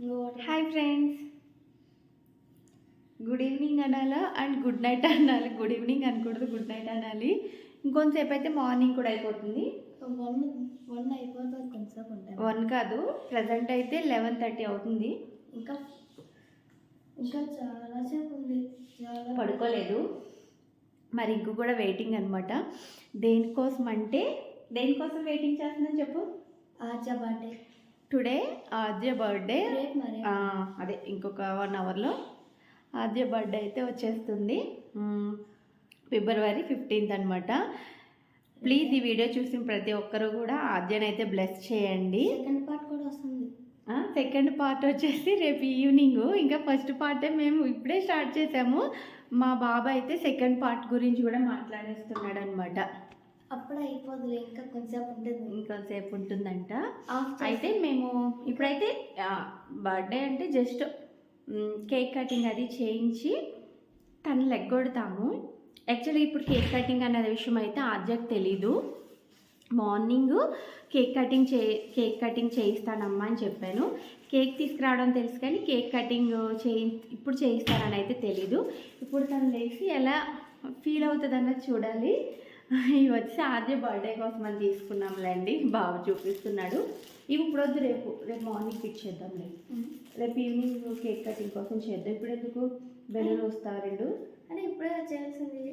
Hi friends, good evening అనాలా and good night అనాలి. Good evening అనకూడదు, గుడ్ నైట్ అనాలి. ఇంకొంతసేపు అయితే మార్నింగ్ కూడా అయిపోతుంది. 1 అయిపోతుంది, కొంచెంసేపు ఉంటాయి. 1 కాదు, ప్రజెంట్ అయితే 11:30 అవుతుంది. ఇంకా చాలాసేపు ఉంది. పడుకోలేదు మరి, ఇంక కూడా వెయిటింగ్ అనమాట. దేనికోసం వెయిటింగ్ చేస్తుందని చెప్పు. ఆర్జా బర్త్డే టుడే ఆద్య బర్త్డే. మరి అదే ఇంకొక 1 అవర్లో ఆద్య బర్త్డే అయితే వచ్చేస్తుంది. February 15th అనమాట. ప్లీజ్ ఈ వీడియో చూసిన ప్రతి ఒక్కరు కూడా ఆద్యను అయితే బ్లెస్ చేయండి. సెకండ్ పార్ట్ కూడా వస్తుంది. సెకండ్ పార్ట్ వచ్చేసి రేపు ఈవినింగ్. ఇంకా ఫస్ట్ పార్టే మేము ఇప్పుడే స్టార్ట్ చేసాము. మా బాబాయ్ అయితే సెకండ్ పార్ట్ గురించి కూడా మాట్లాడేస్తున్నాడు అనమాట. అప్పుడు అయిపోతుంది, ఇంకా కొంచెంసేపు ఉంటుంది. ఇంకొంతసేపు ఉంటుందంట. అయితే మేము ఇప్పుడైతే బర్త్డే అంటే జస్ట్ కేక్ కటింగ్ అది చేయించి తను లెగ్గొడతాము. యాక్చువల్లీ ఇప్పుడు కేక్ కటింగ్ అనే విషయం అయితే ఆద్యకు తెలీదు. మార్నింగ్ కేక్ కటింగ్ చేయిస్తానమ్మా అని చెప్పాను. కేక్ తీసుకురావడం తెలుసు కానీ కేక్ కటింగ్ ఇప్పుడు చేయిస్తానని అయితే తెలీదు. ఇప్పుడు తను లేచి ఎలా ఫీల్ అవుతుంది అన్నది చూడాలి. ఇవి వచ్చి ఆద్య బర్త్డే కోసం అని తీసుకున్నాంలేండి. బాబు చూపిస్తున్నాడు. ఇవి ఇప్పుడు వద్దు, రేపు మార్నింగ్ ఫిక్స్ చేద్దాంలే. రేపు ఈవినింగ్ కేక్ కటింగ్ కోసం చేద్దాం. ఇప్పుడు ఎందుకు బెలూన్ వస్తా 2 అంటే ఇప్పుడే చేయాల్సింది.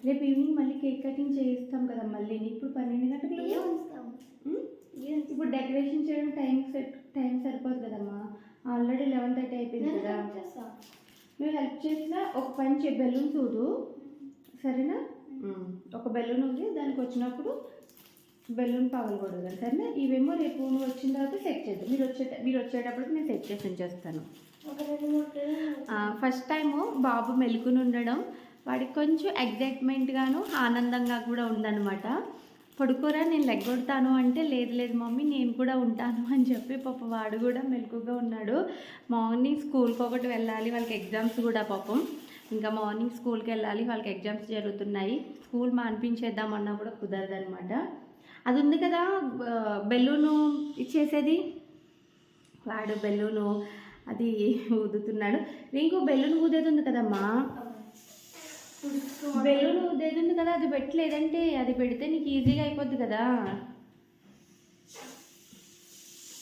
రేపు ఈవినింగ్ మళ్ళీ కేక్ కటింగ్ చేయిస్తాం కదా మళ్ళీ. ఇప్పుడు 12 గంటలకు ఉంచుతాం. ఇప్పుడు డెకరేషన్ చేయడం టైం సరిపోదు కదమ్మా. ఆల్రెడీ 11:30 అయిపోయింది కదా. నువ్వు హెల్ప్ చేసినా ఒక పని బెలూన్ చూడు, సరేనా? ఒక బెలూన్ ఉంది, దానికి వచ్చినప్పుడు బెలూన్ పగలకూడదు, సరేనా? ఇవేమో రేపు నువ్వు వచ్చిన తర్వాత సెట్ చేద్దాం. మీరు వచ్చేటప్పటికి నేను సెట్ చేసి ఉంచేస్తాను. ఫస్ట్ టైము బాబు మెలుకుని ఉండడం వాడికి కొంచెం ఎగ్జైట్మెంట్గాను ఆనందంగా కూడా ఉందన్నమాట. పడుకోరా నేను లెగ్గొడతాను అంటే లేదు మమ్మీ నేను కూడా ఉంటాను అని చెప్పి పాప వాడు కూడా మెలకుగా ఉన్నాడు. మార్నింగ్ స్కూల్కి ఒకటి వెళ్ళాలి, వాళ్ళకి ఎగ్జామ్స్ కూడా పాపం. ఇంకా మార్నింగ్ స్కూల్కి వెళ్ళాలి, వాళ్ళకి ఎగ్జామ్స్ జరుగుతున్నాయి. స్కూల్ మానిపించేద్దామన్నా కూడా కుదరదనమాట. అది ఉంది కదా బెలూను ఇచ్చేసేది, వాడు బెలూను అది ఊదుతున్నాడు. ఇంకో బెలూన్ ఊదేది ఉంది కదమ్మా, బెలూన్ ఊదేది ఉంది కదా, అది పెట్టలేదంటే అది పెడితే నీకు ఈజీగా అయిపోద్ది కదా,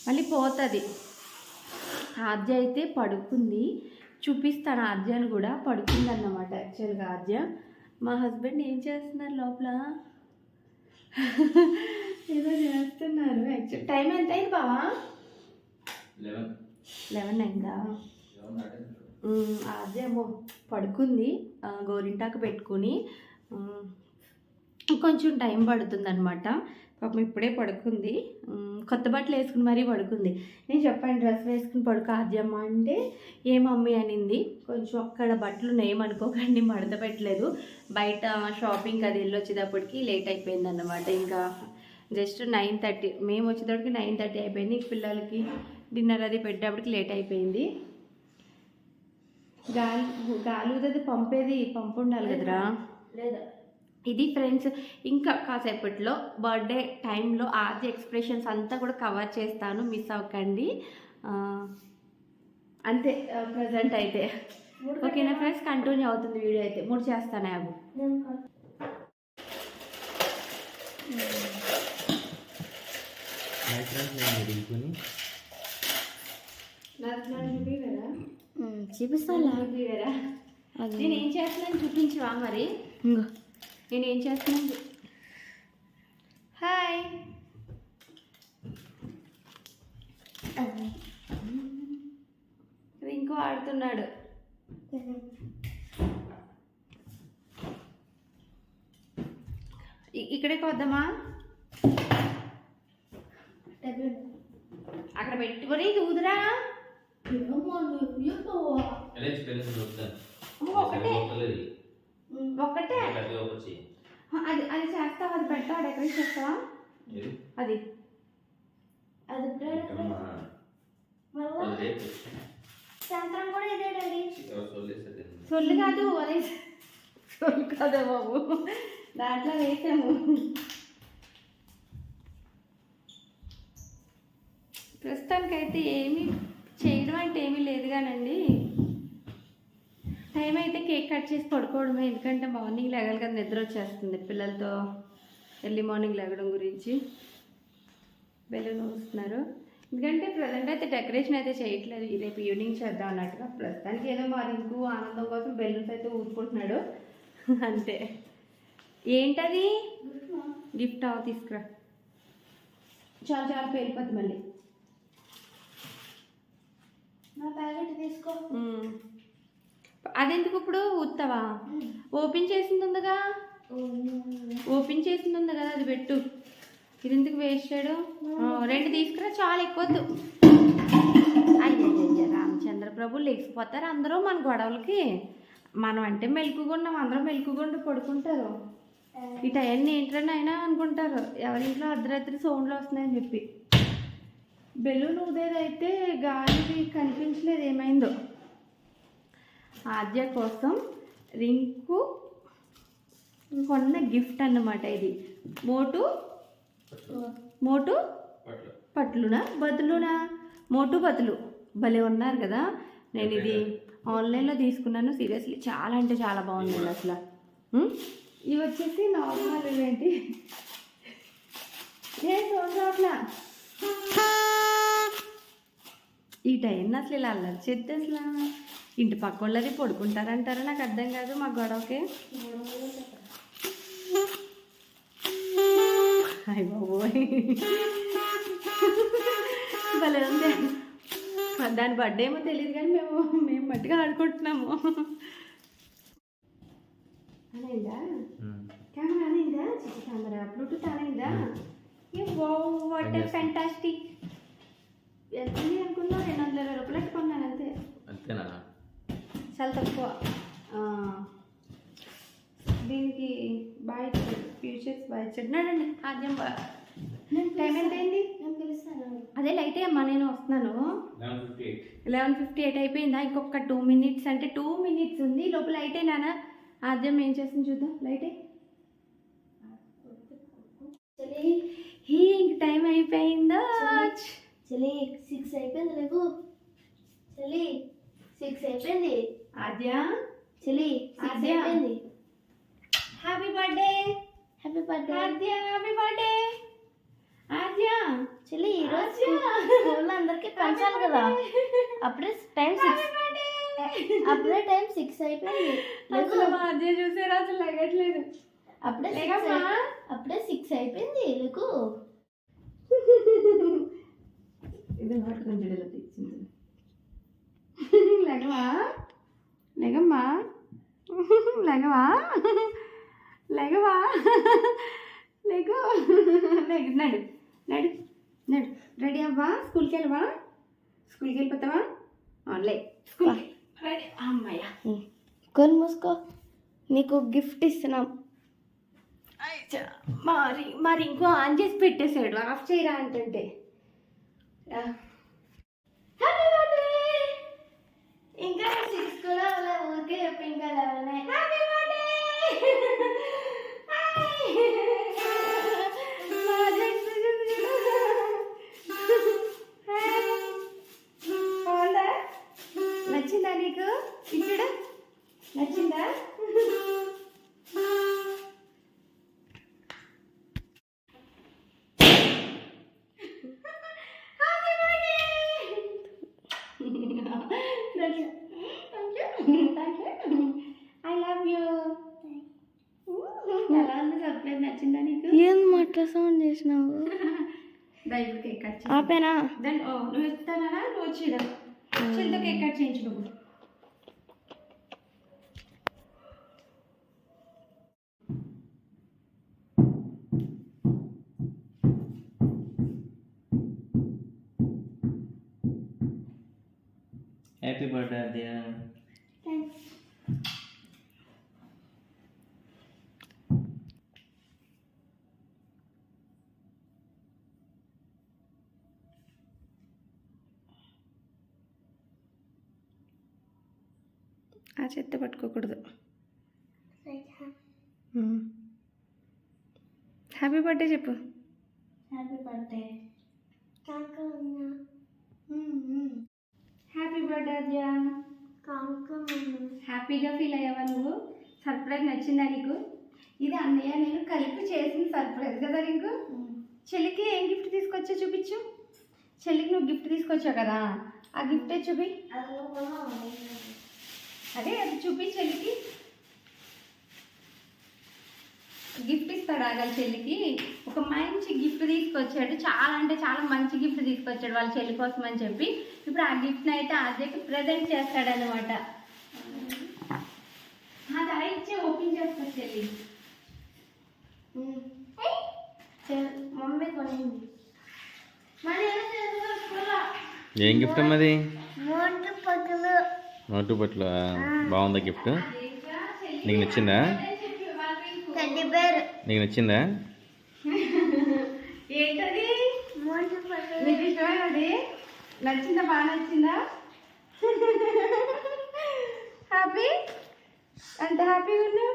మళ్ళీ పోతుంది. ఆద్య అయితే పడుకుంది, చూపిస్తాను. ఆద్యను కూడా పడుకుంది అన్నమాట. యాక్చువల్గా ఆద్య, మా హస్బెండ్ ఏం చేస్తున్నారు లోపల, ఏదో చేస్తున్నారు. యాక్చువల్ టైం ఎంత అయింది బావా? 11 అయిందా? ఆద్య పడుకుంది, గోరింటాకు పెట్టుకుని. కొంచెం టైం పడుతుంది అనమాట. పాపం ఇప్పుడే పడుకుంది, కొత్త బట్టలు వేసుకుని మరీ పడుకుంది. నేను చెప్పాను డ్రెస్ వేసుకుని పడుకో ఆద్యమ్మ అంటే ఏ మమ్మీ అనింది. కొంచెం అక్కడ బట్టలు నేమనుకోకండి, మడత పెట్టలేదు. బయట షాపింగ్ అది వెళ్ళి వచ్చేటప్పటికి లేట్ అయిపోయింది అన్నమాట. ఇంకా జస్ట్ 9:30, మేము వచ్చేటప్పటికి 9:30 అయిపోయింది. పిల్లలకి డిన్నర్ అది పెట్టేటప్పటికి లేట్ అయిపోయింది. గాలి ఊదేది పంపు ఉండాలి కదరా. లేదా ఇది ఫ్రెండ్స్, ఇంకా కాసేపట్లో బర్త్డే టైంలో ఆది ఎక్స్ప్రెషన్స్ అంతా కూడా కవర్ చేస్తాను, మిస్ అవ్వకండి. అంతే ప్రజెంట్ అయితే. ఓకేనా ఫ్రెండ్స్, కంటిన్యూ అవుతుంది వీడియో అయితే. 3 చేస్తాను అవి. చూపిస్తాను. నేను ఏం చేస్తున్నాను చూపించవా మరి? నేనేం చేస్తున్నాను. హాయ్, ఇంకో ఆడుతున్నాడు. ఇక్కడే వద్దామా? అక్కడ పెట్టుకొని ఊదురా. ఒక్కటే అది చేస్తావా? అది పెడతావా? డెకరేట్ చేస్తావా? అది సాయంత్రం కూడా ఇదే డాడీ. సొల్లు కాదు, అదే సొల్లు కాదా బాబు, దాంట్లో వేసాము. ప్రస్తుతానికైతే ఏమీ చేయడం లేదు కానండి, టైం అయితే కేక్ కట్ చేసి పడుకోవడమే. ఎందుకంటే మార్నింగ్ లేగాలి కదా, నిద్ర వచ్చేస్తుంది పిల్లలతో ఎర్లీ మార్నింగ్ లేగడం గురించి. బెలూన్ ఊస్తున్నారు. ఎందుకంటే ప్రజెంట్ అయితే డెకరేషన్ అయితే చేయట్లేదు, రేపు ఈవినింగ్ చేద్దాం అన్నట్టుగా. ప్రస్తుతానికి ఏదో మా రింకు ఆనందం కోసం బెలూన్స్ అయితే ఊరుకుంటున్నాడు అంతే. ఏంటది? గిఫ్ట్ తీసుకురా. చాలా చాలా పేలిపోద్ది మళ్ళీ. నా ప్యాకెట్ తీసుకో. అదెందుకు ఇప్పుడు ఊతావా? ఓపెన్ చేసింది ఉందిగా, ఓపెన్ చేసింది ఉంది కదా, అది పెట్టు. ఇది ఎందుకు వేస్ట్ చేయడు? 2 తీసుకురా, చాలా ఎక్కువద్దు. అయ్యో రామచంద్ర ప్రభు, లేచిపోతారు అందరూ మన గొడవలకి. మనం అంటే మెలుకుగుండం, అందరూ మెలుకుగుండి పడుకుంటారు. ఈ టైంని ఏంటని అయినా అనుకుంటారు, ఎవరింట్లో అర్ధరాత్రి సౌండ్లు వస్తున్నాయని చెప్పి. బెలూన్ ఊదేదైతే గాలిది కనిపించలేదు, ఏమైందో. ఆద్య కోసం రింకు కొన్న గిఫ్ట్ అన్నమాట ఇది. మోటు పట్లునా బతులునా? మోటు బతులు భలే ఉన్నారు కదా. నేను ఇది ఆన్లైన్లో తీసుకున్నాను. సీరియస్లీ చాలా అంటే చాలా బాగుంది అసలు. ఇవి వచ్చేసి నార్మల్ ఏంటి అట్లా ఈ టైం అసలు ఇలా అల్లరి చేస్తే అసలు ఇంటి పక్క వాళ్ళది పడుకుంటారంటారా? నాకు అర్థం కాదు మా గొడవకి. అయ్య బాబోయ్, భలే ఉంది. దాని బర్త్డే ఏమో తెలియదు కానీ మేము మట్టిగా ఆడుకుంటున్నాము. అనైందా కెమెరా? అనైందా? కెమెరా బ్లూటూత్ అనైందా? What a fantastic. ఎంత అనుకున్నా 220 రూపాయలకి కొన్నాను అంతే. అంతేనా? చాలా తక్కువ. దీనికి బాగా ఇచ్చాడు, ఫ్యూచర్స్ బాగా ఇచ్చాడు. నడండి ఆద్యం. టైం ఎంత అయింది? నేను పిలుస్తాను. అదే లైట్ అమ్మా, నేను వస్తున్నాను. 11:58 అయిపోయిందా? ఇంకొక 2 minutes, అంటే 2 minutes ఉంది. లోపల లైట్ అయినా ఆద్యం ఏం చేస్తుంది చూద్దాం. లైట్ ఇంక టైం అయిపోయిందా? చలి 6 అయిపోయింది. లేకు చలి 6 అయిపోయింది. ఆద్య, చలి 6 అయిపోయింది. Happy birthday. హ్యాపీ బర్త్డే ఆద్య, హ్యాపీ బర్త్డే ఆద్య. చలి ఈరోజు స్కూల్లో అందరికి పంచాలి కదా. అప్పుడే టైం 6 అయిపోయింది. అసలు మా ఆద్య చూసారా? అసలు లగట్లేదు. అప్పుడే 6 అయిపోయింది. లేకు ఇది పట్టుకొని చెడులో తెచ్చింది. లగవా లెగమ్మా, లెగవా లెగవా లెగు లెగు. నడు నడు నడు. రెడీ అవ్వా? స్కూల్కి వెళ్ళవా? స్కూల్కి వెళ్ళిపోతావా? లే స్కూల్ రెడీ. అమ్మాయ్యా, కళ్ళు మూసుకో, నీకు గిఫ్ట్ ఇస్తున్నాం. మరి ఇంకో ఆన్ చేసి పెట్టేశాడు, ఆఫ్ చేయరా అంటుంటే. Happy birthday. ఇంకా 6 కూడా ఊరికే చెప్పి ఇంకా 11. Happy birthday. నచ్చిందా నీకు? ఇచ్చుడు నచ్చిందా? I love you. ఎలా ఉంది సర్ప్రైజ్? నచ్చిందా నీకు? ఏం మాట సౌండ్ చేసినావు? ఇప్పుడు కేక్ కట్ చేయి. ఆపేనా? దెన్ నువ్వు ఇస్తానా? నువ్వు వచ్చిరా చెల్లితో కేక్ కట్ చేయించు నువ్వు. Happy birthday Aadya. థ్యాంక్స్. ఆ చెత్త పట్టుకోకూడదు. హ్యాపీ బర్త్డే చెప్పు. Happy birthday. Happy birthday. Birthday Aadya. హ్యాపీగా ఫీల్ అయ్యావా నువ్వు? సర్ప్రైజ్ నచ్చిందా నీకు? ఇది అన్నయ్య నేను కలిపి చేసిన సర్ప్రైజ్ కదా నీకు. చెల్లికి ఏం గిఫ్ట్ తీసుకొచ్చా చూపించు. చెల్లికి నువ్వు గిఫ్ట్ తీసుకొచ్చావు కదా, ఆ గిఫ్టే చూపి. అదే అది చూపి చెల్లికి. గిఫ్ట్ ఇస్తాడు ఆగల చెల్లికి. ఒక మంచి గిఫ్ట్ తీసుకొచ్చాడు, చాలా అంటే చాలా మంచి గిఫ్ట్ తీసుకొచ్చాడు వాళ్ళ చెల్లి కోసం అని చెప్పి. ఇప్పుడు ఆ గిఫ్ట్ని అయితే ఆద్యకి ప్రజెంట్ చేస్తాడనమాట. అది అయితే ఓపెన్ చేస్తా చెల్లి. మమ్మీ కొనింది. మరి ఏం గిఫ్ట్ అమ్మది? మోటు పట్టులు. నోటు పట్లు బాగుందా గిఫ్ట్? నీకు నచ్చిందా? Teddy bear. నీకు నచ్చిందా? ఏంటది? మోటు పట్టులు. నీకు ఇష్టమైనది? నచ్చిందా? బాగా నచ్చిందా? హ్యాపీ? అంత హ్యాపీగా ఉన్నావు?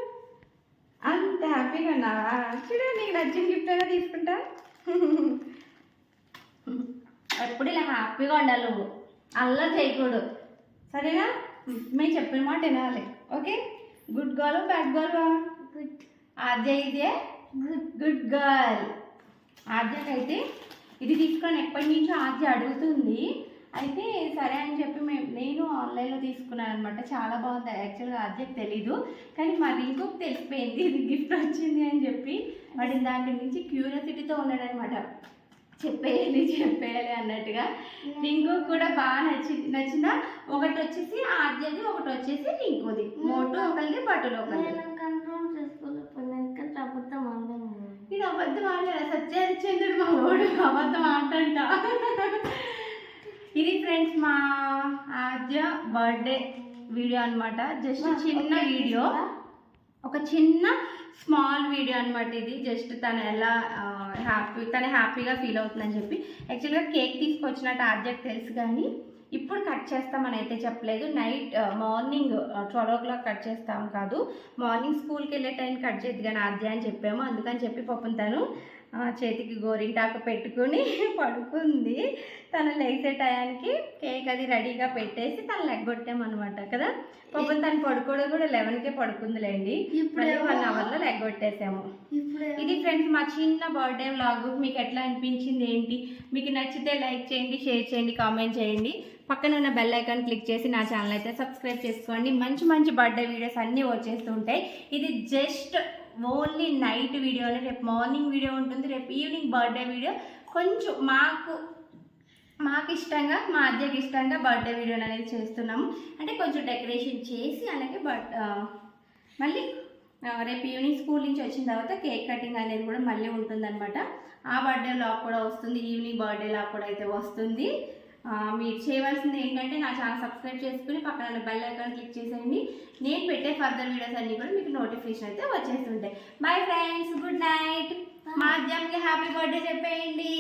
అంత హ్యాపీగా ఉన్నావా? చూడు నీకు నచ్చిన గిఫ్ట్ అయినా తీసుకుంటా. ఎప్పుడు ఇలా హ్యాపీగా ఉండాలి నువ్వు, అల్లరి చేయకూడదు సరేనా? మేము చెప్పిన మాట వినాలి. Okay? Good girl bad girl? Good. Aadya ఇదే గుడ్ గర్ల్. ఆద్యకైతే ఇది తీసుకొని ఎప్పటి నుంచో ఆద్య అడుగుతుంది. అయితే సరే అని చెప్పి నేను ఆన్లైన్లో తీసుకున్నాను అనమాట. చాలా బాగుంది. యాక్చువల్గా ఆద్యకు తెలీదు, కానీ మరి ఇంకొక తెలిసిపోయింది ఇది గిఫ్ట్ వచ్చింది అని చెప్పి. వాడి దాని నుంచి క్యూరియాసిటీతో ఉన్నాడనమాట, చెప్పేయాలి అన్నట్టుగా. రింకు కూడా బాగా నచ్చిందా? ఒకటి వచ్చేసి ఆద్యది, ఒకటి వచ్చేసి రింకుది. మోటు ఒకరిది, బట్టలు ఒకరిది. కంట్రోల్ చేసుకోలేకపోయింది, ఎందుకంటే అబద్ధం ఆడలేదు. ఇది అబద్ధం ఆడలేదు, సత్యహరిశ్చంద్రుడు మా ఓడు అబద్ధం ఆడంట. ఇది ఫ్రెండ్స్ మా ఆద్య బర్త్డే వీడియో అనమాట. జస్ట్ చిన్న వీడియో, ఒక చిన్న స్మాల్ వీడియో అనమాట ఇది. జస్ట్ తను ఎలా హ్యాపీగా ఫీల్ అవుతుందని చెప్పి. యాక్చువల్గా కేక్ తీసుకొచ్చినట్టు ఆద్యకు తెలుసు, కానీ ఇప్పుడు కట్ చేస్తామని అయితే చెప్పలేదు. నైట్ మార్నింగ్ 12 o'clock కట్ చేస్తాం కాదు, మార్నింగ్ స్కూల్కి వెళ్ళే టైం కట్ చేద్ది కానీ ఆద్య అని చెప్పాము. అందుకని చెప్పి పాపం తను చేతికి గోరింటాకు పెట్టుకుని పడుకుంది. తను లేచే టయానికి కేక్ అది రెడీగా పెట్టేసి తను లెగ్గొట్టామన్నమాట కదా. పాపం తను పడుకోవడం కూడా 11కే పడుకుందిలేండి. ఇప్పుడు 1 hourలో లెగ్గొట్టేసాము. ఇది ఫ్రెండ్స్ మా చిన్న బర్త్డే వ్లాగ్. మీకు ఎట్లా అనిపించింది ఏంటి? మీకు నచ్చితే లైక్ చేయండి, షేర్ చేయండి, కామెంట్ చేయండి. పక్కన ఉన్న బెల్ ఐకాన్ క్లిక్ చేసి నా ఛానల్ అయితే సబ్స్క్రైబ్ చేసుకోండి. మంచి మంచి బర్త్డే వీడియోస్ అన్నీ వచ్చేస్తుంటాయి. ఇది జస్ట్ ఓన్లీ నైట్ వీడియోనే. రేపు మార్నింగ్ వీడియో ఉంటుంది, రేపు ఈవినింగ్ బర్త్డే వీడియో. కొంచెం మాకు ఇష్టంగా, మా ఆద్యకి ఇష్టంగా బర్త్డే వీడియోని అనేది చేస్తున్నాము. అంటే కొంచెం డెకరేషన్ చేసి అలాగే మళ్ళీ రేపు ఈవినింగ్ స్కూల్ నుంచి వచ్చిన తర్వాత కేక్ కటింగ్ అనేది కూడా మళ్ళీ ఉంటుందన్నమాట. ఆ బర్త్డే లాగ్ కూడా వస్తుంది, ఈవినింగ్ బర్త్డే లాగ్ కూడా అయితే వస్తుంది. మీరు చేయవలసింది ఏంటంటే నా ఛానల్ సబ్స్క్రైబ్ చేసుకుని పక్కన ఉన్న బెల్ ఐకాన్ క్లిక్ చేసేయండి. నేను పెట్టే ఫర్దర్ వీడియోస్ అన్నీ కూడా మీకు నోటిఫికేషన్ అయితే వచ్చేస్తుంటాయి. Bye friends, good night. మా అద్యానికి హ్యాపీ బర్త్డే చెప్పేయండి.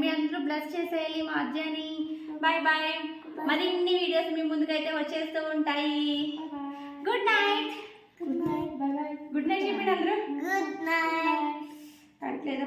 మీ అందరూ బ్లెస్ చేసేయాలి మా అద్యాని. Bye bye. మరిన్ని వీడియోస్ మీ ముందుకైతే వచ్చేస్తూ ఉంటాయి. Good night. Good night. Bye bye. Good night చెప్పండి అందరూ. Good night. లేదా